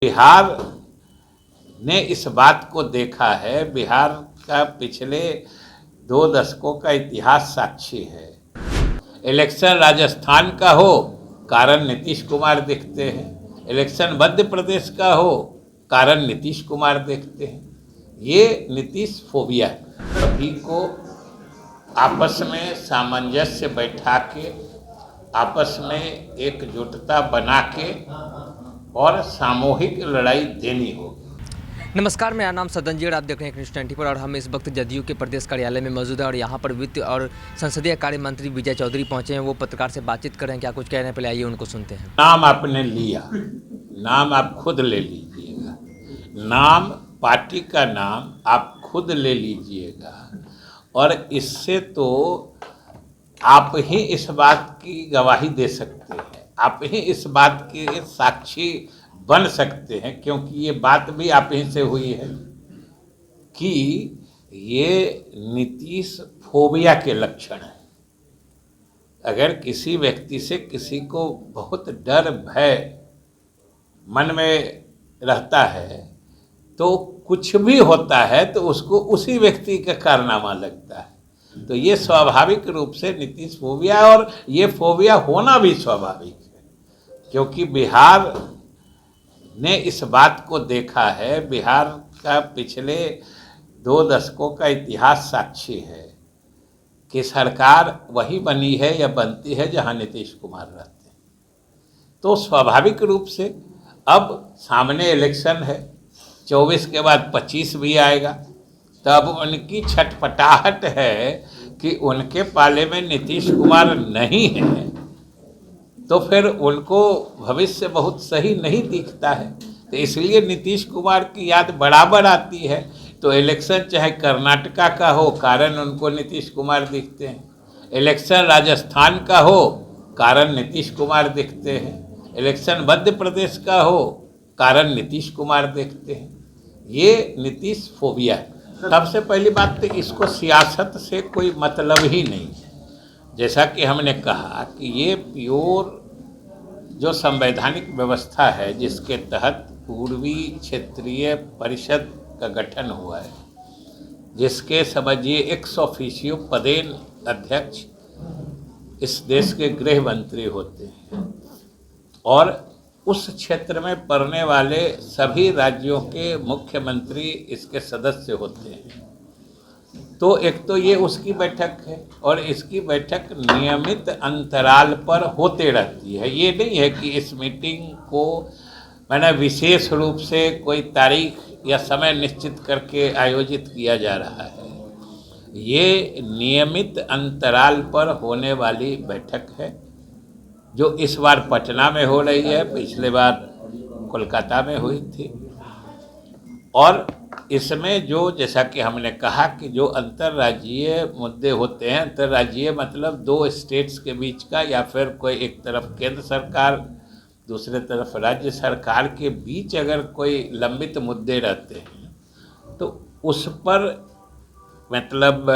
बिहार ने इस बात को देखा है, बिहार का पिछले 2 दशकों का इतिहास साक्षी है। इलेक्शन राजस्थान का हो, कारण नीतीश कुमार दिखते हैं। इलेक्शन मध्य प्रदेश का हो, कारण नीतीश कुमार देखते हैं। ये नीतीश फोबिया है। सभी को आपस में सामंजस्य बैठा के, आपस में एकजुटता बना के और सामूहिक लड़ाई देनी होगी। नमस्कार, मेरा नाम सदनजीर, आप देख रहे हैं न्यूज़ 24 और हम इस वक्त जदयू के प्रदेश कार्यालय में मौजूद है और यहाँ पर वित्त और संसदीय कार्य मंत्री विजय चौधरी पहुँचे हैं। वो पत्रकार से बातचीत कर रहे हैं, क्या कुछ कह रहे हैं, पहले आइए उनको सुनते हैं। नाम आपने लिया, नाम आप खुद ले लीजिएगा, नाम पार्टी का नाम आप खुद ले लीजिएगा और इससे तो आप ही इस बात की गवाही दे सकते हैं, आप ही इस बात के साक्षी बन सकते हैं, क्योंकि ये बात भी आप ही से हुई है कि ये नीतीश फोबिया के लक्षण है। अगर किसी व्यक्ति से किसी को बहुत डर भय मन में रहता है तो कुछ भी होता है तो उसको उसी व्यक्ति का कारनामा लगता है। तो ये स्वाभाविक रूप से नीतीश फोबिया, और ये फोबिया होना भी स्वाभाविक है, क्योंकि बिहार ने इस बात को देखा है, बिहार का पिछले 2 दशकों का इतिहास साक्षी है कि सरकार वही बनी है या बनती है जहां नीतीश कुमार रहते हैं। तो स्वाभाविक रूप से अब सामने इलेक्शन है, 24 के बाद 25 भी आएगा, तब उनकी छटपटाहट है कि उनके पाले में नीतीश कुमार नहीं है, तो फिर उनको भविष्य बहुत सही नहीं दिखता है। तो इसलिए नीतीश कुमार की याद बराबर आती है। तो इलेक्शन चाहे कर्नाटका का हो, कारण उनको नीतीश कुमार दिखते हैं। इलेक्शन राजस्थान का हो, कारण नीतीश कुमार दिखते हैं। इलेक्शन मध्य प्रदेश का हो, कारण नीतीश कुमार देखते हैं। ये नीतीश फोबिया है। सबसे पहली बात तो इसको सियासत से कोई मतलब ही नहीं है। जैसा कि हमने कहा कि ये प्योर जो संवैधानिक व्यवस्था है, जिसके तहत पूर्वी क्षेत्रीय परिषद का गठन हुआ है, जिसके समझिए एक्स ऑफिशियो पदेन अध्यक्ष इस देश के गृह मंत्री होते हैं और उस क्षेत्र में पड़ने वाले सभी राज्यों के मुख्यमंत्री इसके सदस्य होते हैं। तो एक तो ये उसकी बैठक है और इसकी बैठक नियमित अंतराल पर होते रहती है। ये नहीं है कि इस मीटिंग को मैंने विशेष रूप से कोई तारीख या समय निश्चित करके आयोजित किया जा रहा है। ये नियमित अंतराल पर होने वाली बैठक है, जो इस बार पटना में हो रही है, पिछले बार कोलकाता में हुई थी। और इसमें जो, जैसा कि हमने कहा कि जो अंतर्राज्यीय मुद्दे होते हैं, अंतर्राज्यीय मतलब 2 स्टेट्स के बीच का, या फिर कोई एक तरफ केंद्र सरकार दूसरे तरफ राज्य सरकार के बीच अगर कोई लंबित मुद्दे रहते हैं तो उस पर मतलब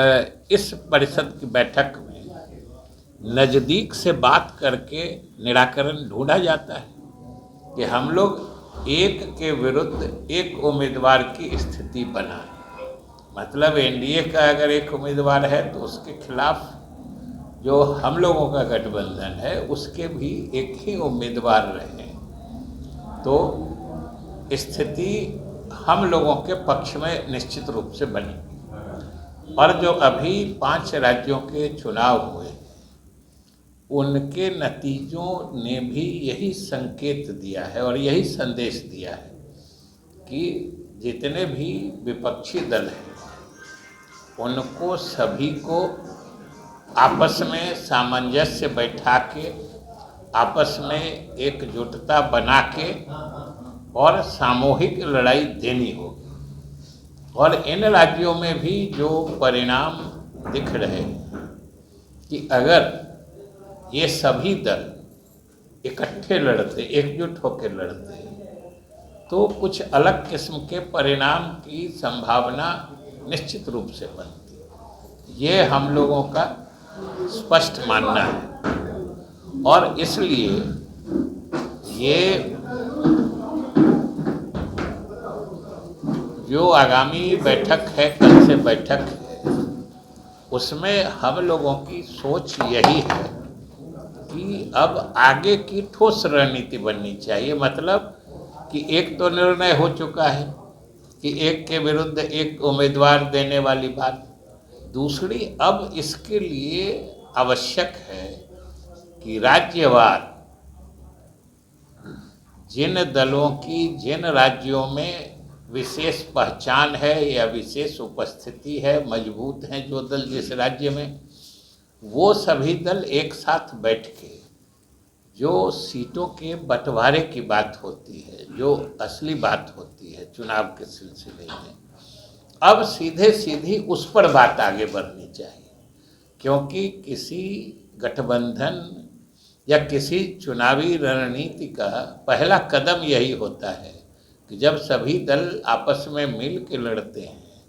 इस परिषद की बैठक में नज़दीक से बात करके निराकरण ढूंढा जाता है कि हम लोग एक के विरुद्ध एक उम्मीदवार की स्थिति बनाए। मतलब एनडीए का अगर एक उम्मीदवार है तो उसके खिलाफ जो हम लोगों का गठबंधन है उसके भी एक ही उम्मीदवार रहे, तो स्थिति हम लोगों के पक्ष में निश्चित रूप से बनी। और जो अभी 5 राज्यों के चुनाव हुए, उनके नतीजों ने भी यही संकेत दिया है और यही संदेश दिया है कि जितने भी विपक्षी दल हैं उनको सभी को आपस में सामंजस्य बैठा के, आपस में एकजुटता बना के और सामूहिक लड़ाई देनी होगी। और इन राज्यों में भी जो परिणाम दिख रहे हैं कि अगर ये सभी दल इकट्ठे लड़ते, एकजुट होकर लड़ते, तो कुछ अलग किस्म के परिणाम की संभावना निश्चित रूप से बनती। ये हम लोगों का स्पष्ट मानना है और इसलिए ये जो आगामी बैठक है, कल से बैठक है, उसमें हम लोगों की सोच यही है कि अब आगे की ठोस रणनीति बननी चाहिए। मतलब कि एक तो निर्णय हो चुका है कि एक के विरुद्ध एक उम्मीदवार देने वाली बात। दूसरी, अब इसके लिए आवश्यक है कि राज्यवार जिन दलों की जिन राज्यों में विशेष पहचान है या विशेष उपस्थिति है, मजबूत हैं जो दल जिस राज्य में, वो सभी दल एक साथ बैठ के जो सीटों के बंटवारे की बात होती है, जो असली बात होती है चुनाव के सिलसिले में, अब सीधे सीधी उस पर बात आगे बढ़नी चाहिए। क्योंकि किसी गठबंधन या किसी चुनावी रणनीति का पहला कदम यही होता है कि जब सभी दल आपस में मिल के लड़ते हैं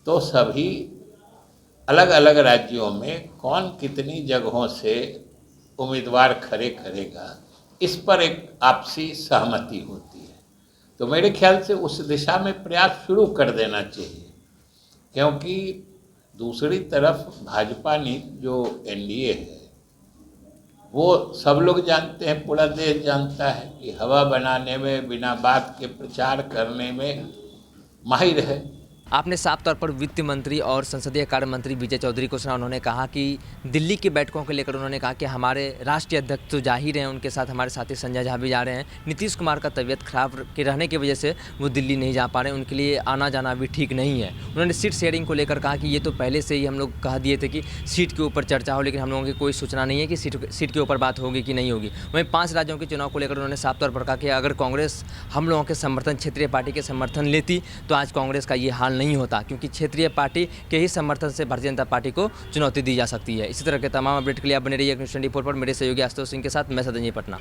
तो सभी अलग अलग राज्यों में कौन कितनी जगहों से उम्मीदवार खड़े करेगा, इस पर एक आपसी सहमति होती है। तो मेरे ख्याल से उस दिशा में प्रयास शुरू कर देना चाहिए। क्योंकि दूसरी तरफ भाजपा नीति जो एनडीए है, वो सब लोग जानते हैं, पूरा देश जानता है कि हवा बनाने में, बिना बात के प्रचार करने में माहिर है। आपने साफ तौर पर वित्त मंत्री और संसदीय कार्य मंत्री विजय चौधरी को सुना। उन्होंने कहा कि दिल्ली की बैठकों को लेकर उन्होंने कहा कि हमारे राष्ट्रीय अध्यक्ष तो जा ही रहे हैं, उनके साथ हमारे साथी संजय झा भी जा रहे हैं। नीतीश कुमार का तबीयत खराब के रहने की वजह से वो दिल्ली नहीं जा पा रहे हैं, उनके लिए आना जाना भी ठीक नहीं है। उन्होंने सीट शेयरिंग को लेकर कहा कि ये तो पहले से ही हम लोग कह दिए थे कि सीट के ऊपर चर्चा हो, लेकिन हम लोगों की कोई सूचना नहीं है कि सीट के ऊपर बात होगी कि नहीं होगी। वहीं 5 राज्यों के चुनाव को लेकर उन्होंने साफ तौर पर कहा कि अगर कांग्रेस हम लोगों के समर्थन, क्षेत्रीय पार्टी के समर्थन लेती तो आज कांग्रेस का ये हाल नहीं होता, क्योंकि क्षेत्रीय पार्टी के ही समर्थन से भारतीय जनता पार्टी को चुनौती दी जा सकती है। इसी तरह के तमाम अपडेट के लिए आप बने रहिए न्यूज़ 24 पर। मेरे सहयोगी आशुतोष सिंह के साथ मैं सदन जी, पटना।